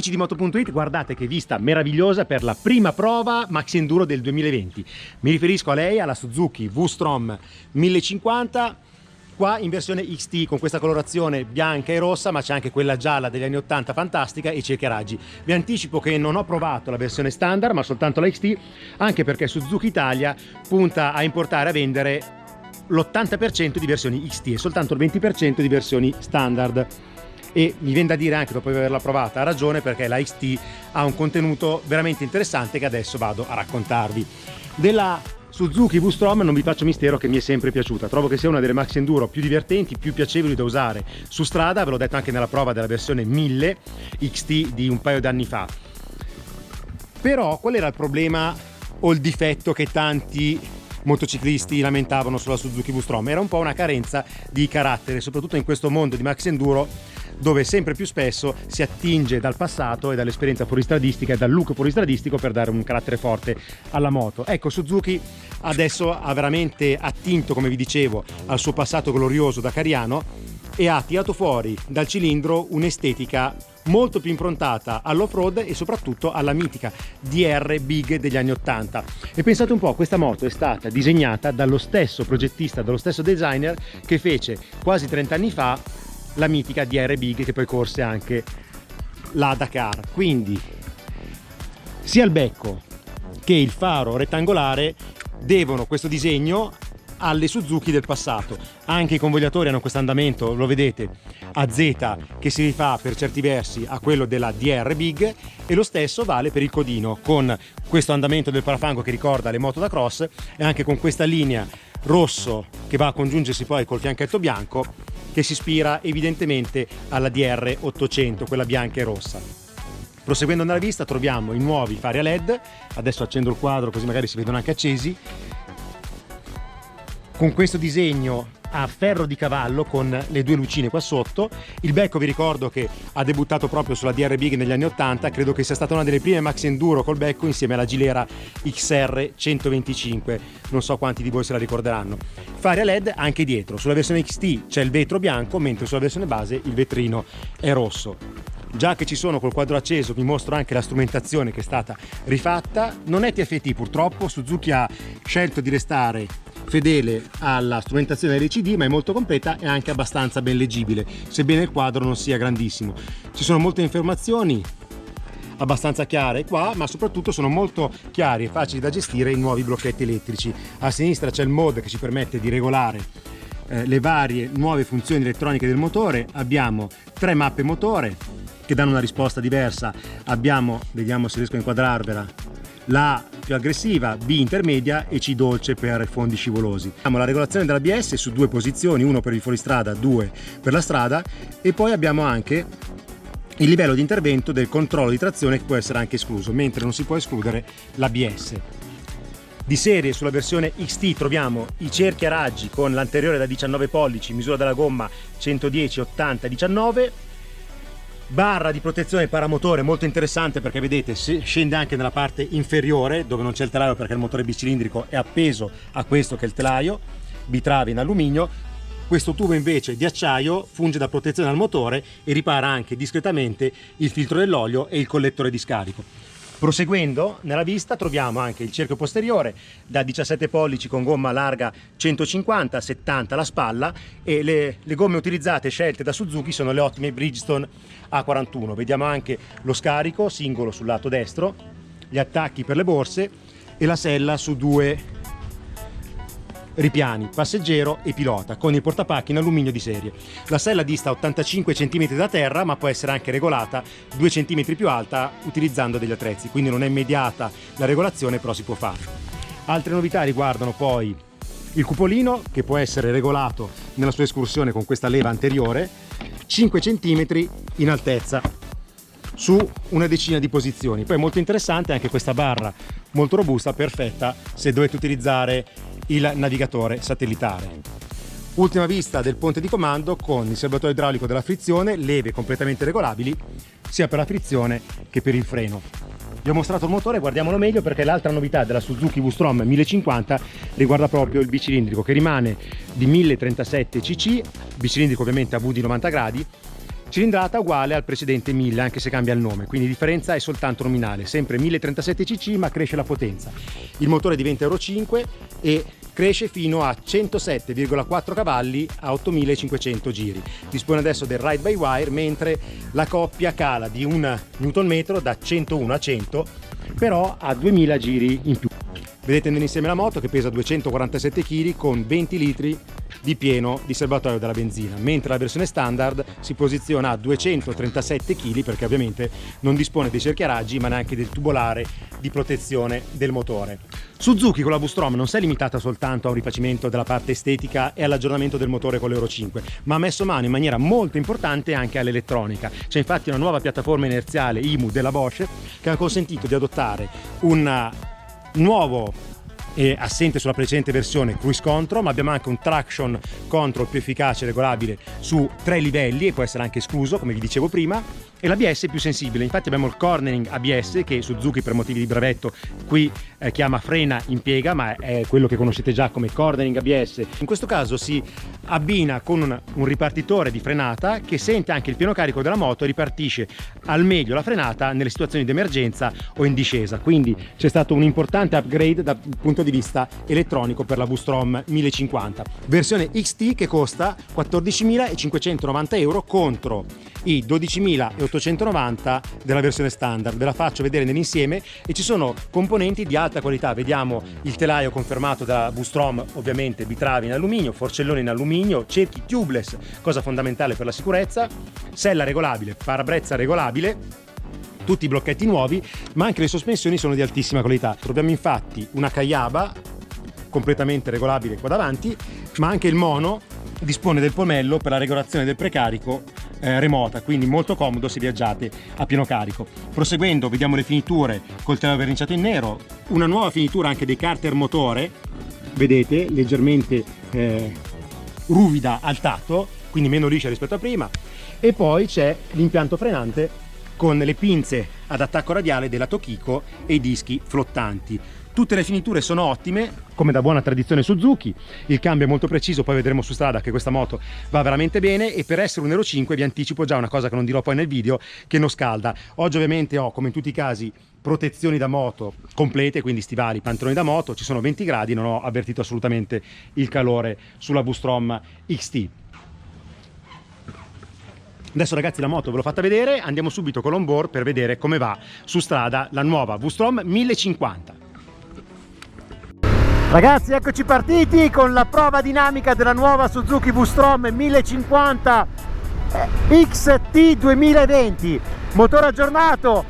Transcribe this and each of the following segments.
Amici di Moto.it, guardate che vista meravigliosa per la prima prova Maxi Enduro del 2020. Mi riferisco a lei, alla Suzuki V-Strom 1050, qua in versione XT con questa colorazione bianca e rossa, ma c'è anche quella gialla degli anni 80 fantastica e cerchiaraggi. Vi anticipo che non ho provato la versione standard, ma soltanto la XT, anche perché Suzuki Italia punta a importare e a vendere l'80% di versioni XT e soltanto il 20% di versioni standard. E mi viene da dire, anche dopo averla provata, ha ragione, perché la XT ha un contenuto veramente interessante che adesso vado a raccontarvi. Della Suzuki V-Strom non vi faccio mistero che mi è sempre piaciuta, trovo che sia una delle Maxi Enduro più divertenti, più piacevoli da usare su strada, ve l'ho detto anche nella prova della versione 1000 XT di un paio d'anni fa. Però qual era il problema o il difetto che tanti motociclisti lamentavano sulla Suzuki V-Strom? Era un po' una carenza di carattere, soprattutto in questo mondo di Maxi Enduro dove sempre più spesso si attinge dal passato e dall'esperienza fuoristradistica e dal look fuoristradistico per dare un carattere forte alla moto. Ecco, Suzuki adesso ha veramente attinto, come vi dicevo, al suo passato glorioso da Cariano e ha tirato fuori dal cilindro un'estetica molto più improntata all'off-road e soprattutto alla mitica DR Big degli anni 80. E pensate un po', questa moto è stata disegnata dallo stesso progettista, dallo stesso designer che fece quasi 30 anni fa la mitica DR Big, che poi corse anche la Dakar. Quindi sia il becco che il faro rettangolare devono questo disegno alle Suzuki del passato. Anche i convogliatori hanno questo andamento, lo vedete, a Z, che si rifà per certi versi a quello della DR Big, e lo stesso vale per il codino, con questo andamento del parafango che ricorda le moto da cross e anche con questa linea rosso che va a congiungersi poi col fianchetto bianco, che si ispira evidentemente alla DR 800, quella bianca e rossa. Proseguendo nella vista troviamo i nuovi fari a LED, adesso accendo il quadro così magari si vedono anche accesi, con questo disegno a ferro di cavallo con le due lucine qua sotto. Il becco vi ricordo che ha debuttato proprio sulla DR Big negli anni 80, credo che sia stata una delle prime Maxi Enduro col becco insieme alla Gilera XR 125, non so quanti di voi se la ricorderanno. Fari a LED anche dietro, sulla versione XT c'è il vetro bianco, mentre sulla versione base il vetrino è rosso. Già che ci sono col quadro acceso vi mostro anche la strumentazione che è stata rifatta, non è TFT purtroppo, Suzuki ha scelto di restare fedele alla strumentazione LCD, ma è molto completa e anche abbastanza ben leggibile, sebbene il quadro non sia grandissimo. Ci sono molte informazioni abbastanza chiare qua, ma soprattutto sono molto chiari e facili da gestire i nuovi blocchetti elettrici. A sinistra c'è il mode che ci permette di regolare le varie nuove funzioni elettroniche del motore. Abbiamo 3 mappe motore che danno una risposta diversa. Abbiamo, vediamo se riesco a inquadrarvela, la A più aggressiva, B intermedia e C dolce per fondi scivolosi. Abbiamo la regolazione dell'ABS su 2 posizioni, 1 per il fuoristrada, 2 per la strada, e poi abbiamo anche il livello di intervento del controllo di trazione, che può essere anche escluso, mentre non si può escludere l'ABS. Di serie sulla versione XT troviamo i cerchi a raggi con l'anteriore da 19 pollici, misura della gomma 110, 80, 19, barra di protezione paramotore molto interessante perché vedete scende anche nella parte inferiore dove non c'è il telaio, perché il motore bicilindrico è appeso a questo che è il telaio, bitrave in alluminio. Questo tubo invece di acciaio funge da protezione al motore e ripara anche discretamente il filtro dell'olio e il collettore di scarico. Proseguendo nella vista troviamo anche il cerchio posteriore da 17 pollici con gomma larga 150, 70 la spalla, e le gomme utilizzate scelte da Suzuki sono le ottime Bridgestone A41. Vediamo anche lo scarico singolo sul lato destro, gli attacchi per le borse e la sella su 2 ripiani, passeggero e pilota, con il portapacchi in alluminio di serie. La sella dista 85 cm da terra, ma può essere anche regolata 2 cm più alta utilizzando degli attrezzi, quindi non è immediata la regolazione, però si può fare. Altre novità riguardano poi il cupolino, che può essere regolato nella sua escursione con questa leva anteriore, 5 cm in altezza su una decina di posizioni. Poi è molto interessante anche questa barra molto robusta, perfetta se dovete utilizzare il navigatore satellitare. Ultima vista del ponte di comando con il serbatoio idraulico della frizione, leve completamente regolabili sia per la frizione che per il freno. Vi ho mostrato il motore, guardiamolo meglio, perché l'altra novità della Suzuki V-Strom 1050 riguarda proprio il bicilindrico, che rimane di 1037 cc, bicilindrico ovviamente a V di 90 gradi, Cilindrata uguale al precedente 1000, anche se cambia il nome, quindi differenza è soltanto nominale, sempre 1037 cc, ma cresce la potenza. Il motore diventa Euro 5 e cresce fino a 107,4 cavalli a 8500 giri. Dispone adesso del ride by wire, mentre la coppia cala di 1 Nm da 101 a 100, però ha 2000 giri in più. Vedete nell'insieme la moto che pesa 247 kg con 20 litri di pieno di serbatoio della benzina, mentre la versione standard si posiziona a 237 kg perché ovviamente non dispone dei cerchiaraggi ma neanche del tubolare di protezione del motore. Suzuki con la V-Strom non si è limitata soltanto a un rifacimento della parte estetica e all'aggiornamento del motore con l'Euro 5, ma ha messo mano in maniera molto importante anche all'elettronica. C'è infatti una nuova piattaforma inerziale IMU della Bosch che ha consentito di adottare un nuovo e assente sulla precedente versione cruise control, ma abbiamo anche un traction control più efficace, regolabile su 3 livelli e può essere anche escluso come vi dicevo prima, e l'ABS più sensibile. Infatti abbiamo il cornering ABS che Suzuki per motivi di brevetto qui chiama frena impiega, ma è quello che conoscete già come cornering ABS. In questo caso si abbina con un ripartitore di frenata che sente anche il pieno carico della moto e ripartisce al meglio la frenata nelle situazioni di emergenza o in discesa, quindi c'è stato un importante upgrade dal punto di vista elettronico per la V-Strom 1050, versione XT che costa 14.590 euro contro i 12.890 della versione standard. Ve la faccio vedere nell'insieme e ci sono componenti di alta qualità. Vediamo il telaio confermato dalla V-Strom, ovviamente bitravi in alluminio, forcelloni in alluminio, cerchi tubeless, cosa fondamentale per la sicurezza, sella regolabile, parabrezza regolabile, tutti i blocchetti nuovi, ma anche le sospensioni sono di altissima qualità. Troviamo infatti una Kayaba completamente regolabile qua davanti, ma anche il mono dispone del pomello per la regolazione del precarico remota, quindi molto comodo se viaggiate a pieno carico. Proseguendo vediamo le finiture col telaio verniciato in nero, una nuova finitura anche dei carter motore, vedete, leggermente ruvida al tatto, quindi meno liscia rispetto a prima, e poi c'è l'impianto frenante con le pinze ad attacco radiale della Tokiko e i dischi flottanti. Tutte le finiture sono ottime, come da buona tradizione Suzuki, il cambio è molto preciso, poi vedremo su strada che questa moto va veramente bene, e per essere un Euro 5 vi anticipo già una cosa che non dirò poi nel video, che non scalda. Oggi ovviamente ho, come in tutti i casi, protezioni da moto complete, quindi stivali, pantaloni da moto, ci sono 20 gradi, non ho avvertito assolutamente il calore sulla V-Strom XT. Adesso ragazzi la moto ve l'ho fatta vedere, andiamo subito con l'onboard per vedere come va su strada la nuova V-Strom 1050. Ragazzi, eccoci partiti con la prova dinamica della nuova Suzuki V-Strom 1050 XT 2020, motore aggiornato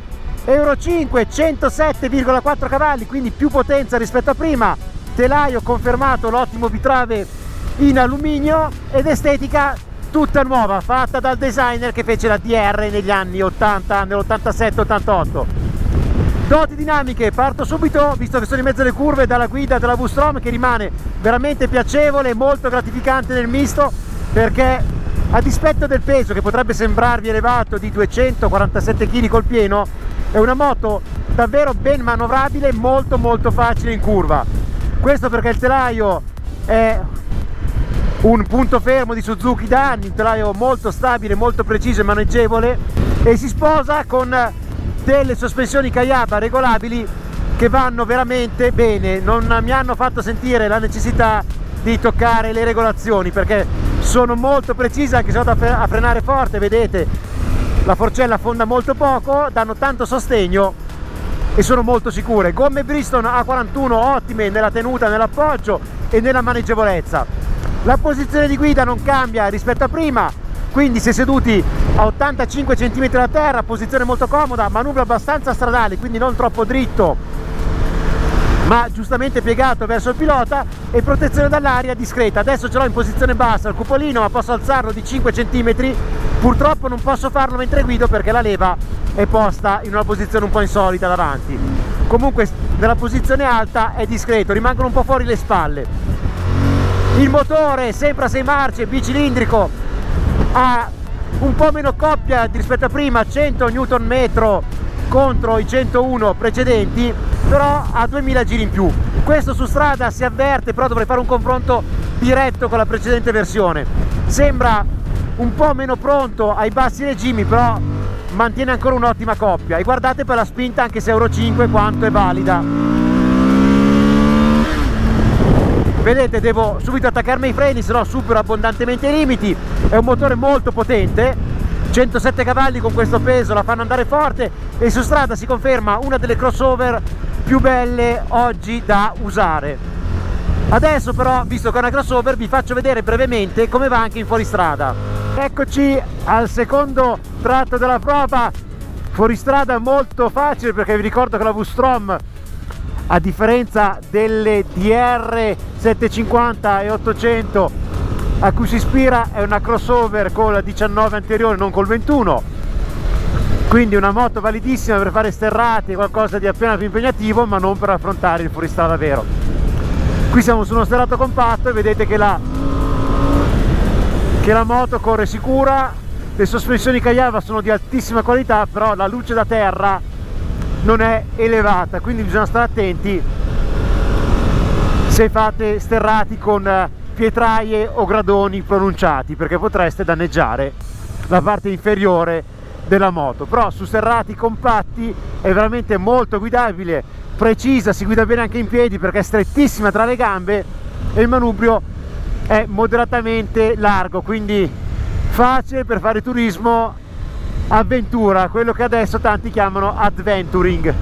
Euro 5, 107,4 cavalli, quindi più potenza rispetto a prima, telaio confermato, l'ottimo bitrave in alluminio ed estetica tutta nuova, fatta dal designer che fece la DR negli anni 80, nell'87-88. Doti dinamiche, parto subito, visto che sono in mezzo alle curve, dalla guida della V-Strom, che rimane veramente piacevole, molto gratificante nel misto, perché a dispetto del peso che potrebbe sembrarvi elevato di 247 kg col pieno, è una moto davvero ben manovrabile, molto facile in curva. Questo perché il telaio è un punto fermo di Suzuki da anni, un telaio molto stabile, molto preciso e maneggevole, e si sposa con delle sospensioni Kayaba regolabili che vanno veramente bene. Non mi hanno fatto sentire la necessità di toccare le regolazioni perché sono molto precise, anche se vado a frenare forte, vedete la forcella affonda molto poco, danno tanto sostegno e sono molto sicure. Gomme Bridgestone A41 ottime nella tenuta, nell'appoggio e nella maneggevolezza. La posizione di guida non cambia rispetto a prima, quindi se seduti a 85 cm da terra, posizione molto comoda, manubrio abbastanza stradale, quindi non troppo dritto ma giustamente piegato verso il pilota, e protezione dall'aria discreta. Adesso ce l'ho in posizione bassa il cupolino, ma posso alzarlo di 5 cm, purtroppo non posso farlo mentre guido perché la leva è posta in una posizione un po' insolita davanti. Comunque nella posizione alta è discreto, rimangono un po' fuori le spalle. Il motore sempre a 6 marce, bicilindrico, ha un po' meno coppia rispetto a prima, 100 Nm contro i 101 precedenti, però ha 2000 giri in più. Questo su strada si avverte, però dovrei fare un confronto diretto con la precedente versione. Sembra un po' meno pronto ai bassi regimi, però mantiene ancora un'ottima coppia. E guardate per la spinta, anche se Euro 5, quanto è valida. Vedete, devo subito attaccarmi ai freni, se no supero abbondantemente i limiti. È un motore molto potente, 107 cavalli con questo peso la fanno andare forte, e su strada si conferma una delle crossover più belle oggi da usare. Adesso però, visto che è una crossover, vi faccio vedere brevemente come va anche in fuoristrada. Eccoci al secondo tratto della prova. Fuoristrada molto facile, perché vi ricordo che la V-Strom, a differenza delle DR 750 e 800 a cui si ispira, è una crossover con la 19 anteriore, non col 21, quindi una moto validissima per fare sterrate, qualcosa di appena più impegnativo, ma non per affrontare il fuoristrada vero. Qui siamo su uno sterrato compatto e vedete che la moto corre sicura, le sospensioni Kayava sono di altissima qualità, però la luce da terra non è elevata, quindi bisogna stare attenti se fate sterrati con pietraie o gradoni pronunciati, perché potreste danneggiare la parte inferiore della moto. Però su sterrati compatti è veramente molto guidabile, precisa, si guida bene anche in piedi perché è strettissima tra le gambe e il manubrio è moderatamente largo, quindi facile per fare turismo avventura, quello che adesso tanti chiamano adventuring.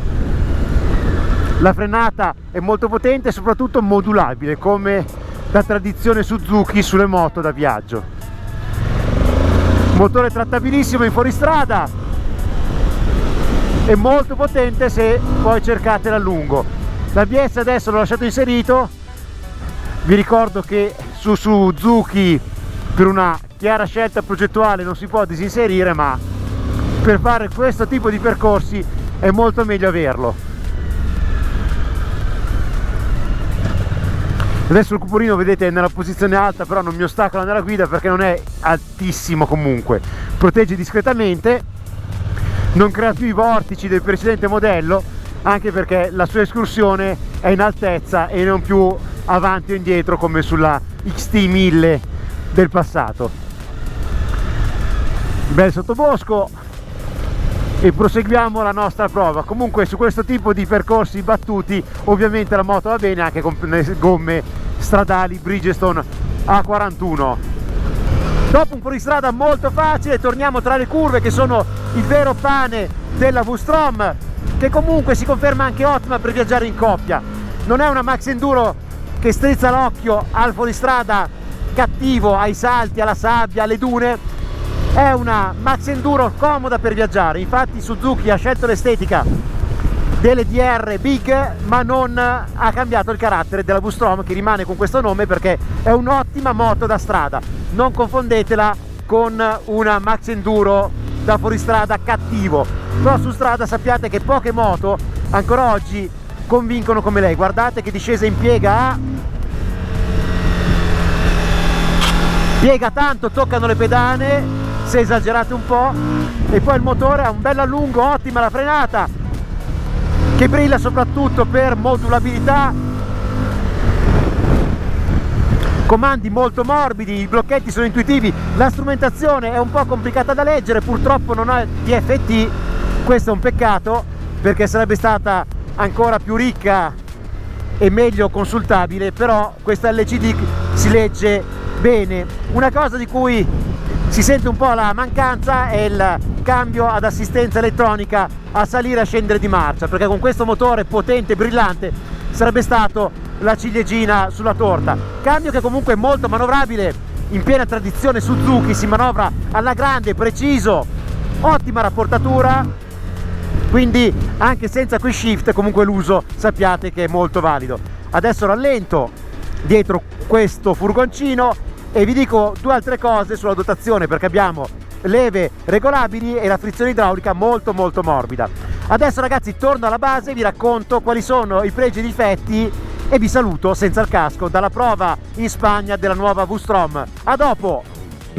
La frenata è molto potente e soprattutto modulabile, come da tradizione Suzuki sulle moto da viaggio. Motore trattabilissimo in fuoristrada e molto potente se poi cercate l'allungo. L'ABS adesso l'ho lasciato inserito. Vi ricordo che su Suzuki, per una chiara scelta progettuale, non si può disinserire, ma per fare questo tipo di percorsi è molto meglio averlo. Adesso il cuporino, vedete, è nella posizione alta, però non mi ostacola nella guida perché non è altissimo comunque. Protegge discretamente, non crea più i vortici del precedente modello, anche perché la sua escursione è in altezza e non più avanti o indietro come sulla XT1000 del passato. Bel sottobosco e proseguiamo la nostra prova. Comunque su questo tipo di percorsi battuti ovviamente la moto va bene anche con le gomme stradali Bridgestone A41. Dopo un fuoristrada molto facile torniamo tra le curve, che sono il vero pane della V-Strom, che comunque si conferma anche ottima per viaggiare in coppia. Non è una Max Enduro che strizza l'occhio al fuoristrada cattivo, ai salti, alla sabbia, alle dune. È una Max Enduro comoda per viaggiare. Infatti Suzuki ha scelto l'estetica delle DR Big, ma non ha cambiato il carattere della V-Strom, che rimane con questo nome perché è un'ottima moto da strada. Non confondetela con una Max Enduro da fuoristrada cattivo, però su strada sappiate che poche moto ancora oggi convincono come lei. Guardate che discesa in piega ha, piega tanto, toccano le pedane se esagerate un po', e poi il motore ha un bel allungo, ottima la frenata, che brilla soprattutto per modulabilità, comandi molto morbidi, i blocchetti sono intuitivi, la strumentazione è un po' complicata da leggere, purtroppo non ha TFT, questo è un peccato perché sarebbe stata ancora più ricca e meglio consultabile, però questa LCD si legge bene. Una cosa di cui si sente un po' la mancanza è il cambio ad assistenza elettronica a salire e a scendere di marcia, perché con questo motore potente e brillante sarebbe stato la ciliegina sulla torta. Cambio che comunque è molto manovrabile, in piena tradizione Suzuki, si manovra alla grande, preciso, ottima rapportatura, quindi anche senza quick shift comunque l'uso sappiate che è molto valido. Adesso rallento dietro questo furgoncino e vi dico due altre cose sulla dotazione, perché abbiamo leve regolabili e la frizione idraulica molto morbida. Adesso ragazzi torno alla base, vi racconto quali sono i pregi e i difetti e vi saluto senza il casco dalla prova in Spagna della nuova V-Strom. A dopo!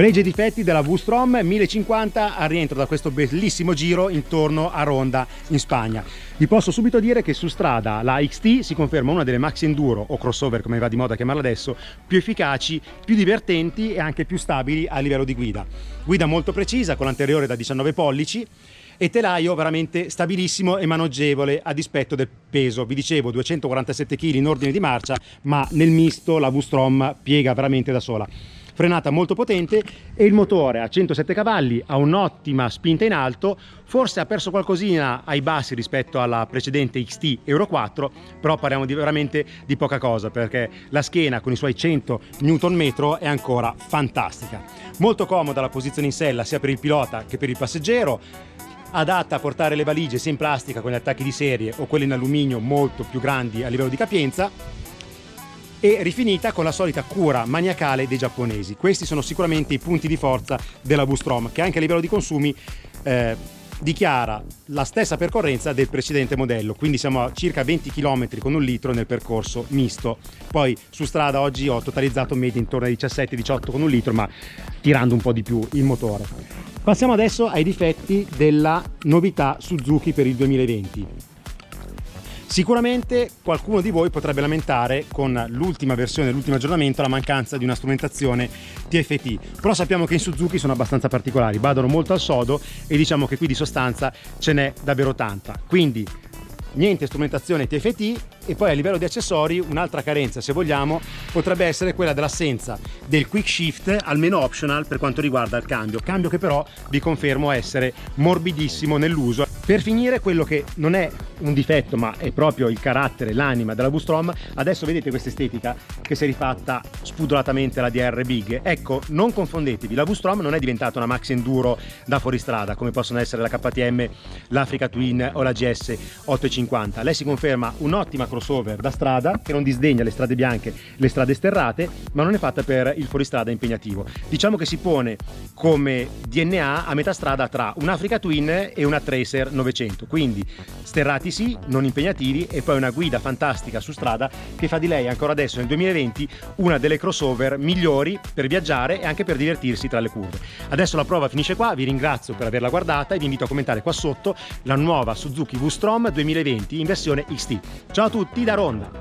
Pregi e difetti della V-Strom 1050 al rientro da questo bellissimo giro intorno a Ronda in Spagna. Vi posso subito dire che su strada la XT si conferma una delle maxi enduro o crossover, come va di moda chiamarla adesso, più efficaci, più divertenti e anche più stabili a livello di guida. Guida molto precisa con l'anteriore da 19 pollici e telaio veramente stabilissimo e maneggevole a dispetto del peso. Vi dicevo 247 kg in ordine di marcia, ma nel misto la V-Strom piega veramente da sola. Frenata molto potente e il motore a 107 cavalli ha un'ottima spinta in alto, forse ha perso qualcosina ai bassi rispetto alla precedente XT Euro 4, però parliamo veramente di poca cosa perché la schiena con i suoi 100 Nm è ancora fantastica. Molto comoda la posizione in sella sia per il pilota che per il passeggero, adatta a portare le valigie sia in plastica con gli attacchi di serie o quelle in alluminio molto più grandi a livello di capienza, e rifinita con la solita cura maniacale dei giapponesi. Questi sono sicuramente i punti di forza della V-Strom, che anche a livello di consumi dichiara la stessa percorrenza del precedente modello, quindi siamo a circa 20 km con 1 litro nel percorso misto. Poi su strada oggi ho totalizzato media intorno ai 17-18 con 1 litro, ma tirando un po' di più il motore. Passiamo adesso ai difetti della novità Suzuki per il 2020. Sicuramente qualcuno di voi potrebbe lamentare con l'ultima versione, l'ultimo aggiornamento, la mancanza di una strumentazione TFT, però sappiamo che in Suzuki sono abbastanza particolari, badano molto al sodo e diciamo che qui di sostanza ce n'è davvero tanta. Quindi niente strumentazione TFT, e poi a livello di accessori un'altra carenza, se vogliamo, potrebbe essere quella dell'assenza del quick shift, almeno optional, per quanto riguarda il cambio che però vi confermo essere morbidissimo nell'uso. Per finire, quello che non è un difetto ma è proprio il carattere, l'anima della V-Strom, adesso vedete questa estetica che si è rifatta spudoratamente alla DR Big. Ecco, non confondetevi, la V-Strom non è diventata una maxi enduro da fuoristrada come possono essere la KTM, l'Africa Twin o la GS 850. Lei si conferma un'ottima crossover da strada che non disdegna le strade bianche, le strade sterrate, ma non è fatta per il fuoristrada impegnativo. Diciamo che si pone come DNA a metà strada tra un'Africa Twin e una Tracer 900, quindi sterrati sì, non impegnativi, e poi una guida fantastica su strada che fa di lei ancora adesso nel 2020 una delle crossover migliori per viaggiare e anche per divertirsi tra le curve. Adesso la prova finisce qua, vi ringrazio per averla guardata e vi invito a commentare qua sotto la nuova Suzuki V-Strom 2020 in versione XT. Ciao a tutti da Ronda!